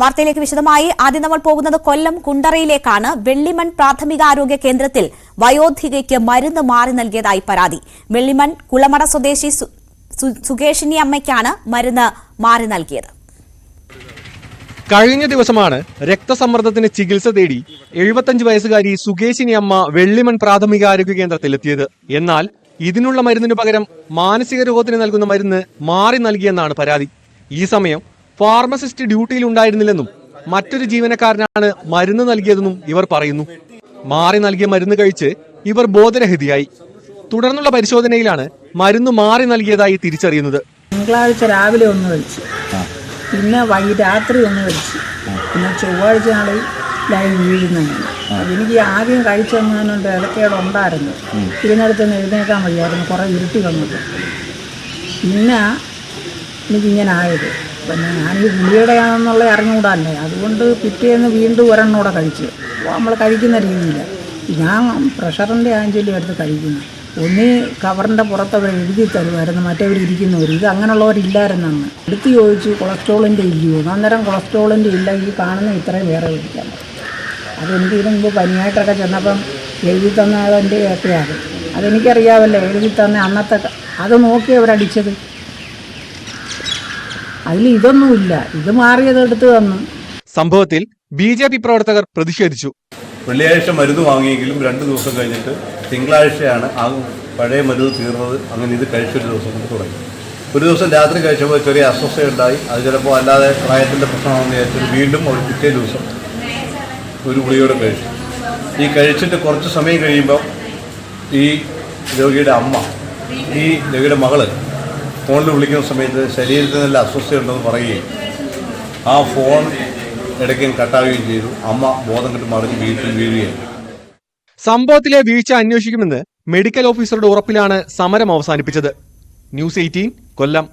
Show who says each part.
Speaker 1: വാർത്തയിലേക്ക് വിശദമായി ആദ്യം നമ്മൾ പോകുന്നത് കൊല്ലം കുണ്ടറയിലേക്കാണ്. വെള്ളിമൺ പ്രാഥമികാരോഗ്യ കേന്ദ്രത്തിൽ വയോധികയ്ക്ക് മരുന്ന് മാറി നൽകിയതായി പരാതി. വെള്ളിമൺ കുളമട സ്വദേശി സുകേഷിനി അമ്മയ്ക്കാണ് മരുന്ന് മാറി നൽകിയത്.
Speaker 2: കഴിഞ്ഞ ദിവസമാണ് രക്തസമ്മർദ്ദത്തിന് ചികിത്സ തേടി 75 വയസ്സുകാരി സുകേഷിനി അമ്മ വെള്ളിമൺ പ്രാഥമികാരോഗ്യ കേന്ദ്രത്തിലെത്തിയത്. എന്നാൽ ഇതിനുള്ള മരുന്നിനു പകരം മാനസിക രോഗത്തിന് നൽകുന്ന മരുന്ന് മാറി നൽകിയെന്നാണ് പരാതി. ഈ സമയം ഫാർമസിസ്റ്റ് ഡ്യൂട്ടിയിൽ ഉണ്ടായിരുന്നില്ലെന്നും മറ്റൊരു ജീവനക്കാരനാണ് മരുന്ന് നൽകിയതെന്നും ഇവർ പറയുന്നു. മാറി നൽകിയ മരുന്ന് കഴിച്ച് ഇവർ ബോധരഹിതയായി. തുടർന്നുള്ള പരിശോധനയിലാണ് മരുന്ന് മാറി നൽകിയതായി തിരിച്ചറിയുന്നത്.
Speaker 3: തിങ്കളാഴ്ച രാവിലെ ഒന്ന് കഴിച്ചു, പിന്നെ രാത്രി ഒന്ന് കഴിച്ചു, പിന്നെ ചൊവ്വാഴ്ച നാളിൽ ലൈവ് വീഴുന്നതാണ്. എനിക്ക് ആദ്യം കഴിച്ചെന്നുണ്ട് ഇലക്കേടുണ്ടായിരുന്നു. ഇതിനടുത്ത് നിന്ന് എഴുന്നേക്കാൻ വയ്യായിരുന്നു, കുറേ ഇരുട്ടി വന്നത്. പിന്നെ എനിക്കിങ്ങനെ ആയത്. പിന്നെ ഞാനീ ഗുളികയുടെയാണെന്നുള്ള അറിഞ്ഞുകൂടാല്ലേ, അതുകൊണ്ട് പിറ്റേന്ന് വീണ്ടും ഒരെണ്ണൂടെ കഴിച്ചു. നമ്മൾ കഴിക്കുന്ന രീതിയിൽ ഞാൻ പ്രഷറിൻ്റെ ആഞ്ചലും എടുത്ത് കഴിക്കുന്നു. ഒന്നീ കവറിൻ്റെ പുറത്ത് അവർ എഴുതി തരുമായിരുന്നു മറ്റവർ ഇരിക്കുന്നവർ. ഇത് അങ്ങനെയുള്ളവരില്ലായിരുന്നു. അന്ന് എടുത്ത് ചോദിച്ചു കൊളസ്ട്രോളിൻ്റെ ഇല്ലയോ. അന്നേരം കൊളസ്ട്രോളിൻ്റെ ഇല്ല, ഈ കാണുന്ന ഇത്രയും വേറെ കഴിക്കാൻ. അതെനിക്ക് ഇതിന് മുമ്പ് പനിയായിട്ടൊക്കെ ചെന്നപ്പം എഴുതി തന്നതിൻ്റെ ഒക്കെയാണ്. അതെനിക്കറിയാമല്ലോ, എഴുതി തന്നെ അന്നത്തെ അത് നോക്കി അവരടിച്ചത്. അതിൽ ഇതൊന്നുമില്ല, ഇത് മാറിയത് എടുത്ത് തന്നു.
Speaker 2: സംഭവത്തിൽ BJP പ്രവർത്തകർ പ്രതിഷേധിച്ചു.
Speaker 4: വെള്ളിയാഴ്ച മരുന്ന് വാങ്ങിയെങ്കിലും 2 ദിവസം കഴിഞ്ഞിട്ട് തിങ്കളാഴ്ചയാണ് ആ പഴയ മരുന്ന് തീർന്നത്. അങ്ങനെ ഇത് കഴിച്ചൊരു ദിവസം കൊണ്ട് തുടങ്ങി. ഒരു ദിവസം രാത്രി കഴിച്ചപ്പോൾ ചെറിയ അസ്വസ്ഥയുണ്ടായി. അത് ചിലപ്പോൾ അല്ലാതെ പ്രായത്തിൻ്റെ പ്രശ്നമാണെന്ന് വിചാരിച്ചത് വീണ്ടും ഒരു പിറ്റേ ദിവസം ഒരു ഗുളികയോടെ കഴിച്ചു. ഈ കഴിച്ചിട്ട് കുറച്ച് സമയം കഴിയുമ്പോൾ ഈ രോഗിയുടെ അമ്മ, ഈ രോഗിയുടെ മകള് ഫോണിൽ വിളിക്കുന്ന സമയത്ത് ശരീരത്തിന് നല്ല അസ്വസ്ഥയുണ്ടെന്ന് പറയുകയും ആ ഫോൺ ഇടയ്ക്കും കട്ടാവുകയും ചെയ്തു. അമ്മ ബോധം കെട്ട് മറിഞ്ഞ് വീഴുകയും.
Speaker 2: സംഭവത്തിലെ വീഴ്ച അന്വേഷിക്കുമെന്ന് മെഡിക്കൽ ഓഫീസറുടെ ഉറപ്പിലാണ് സമരം അവസാനിപ്പിച്ചത്. ന്യൂസ് 18 കൊല്ലം.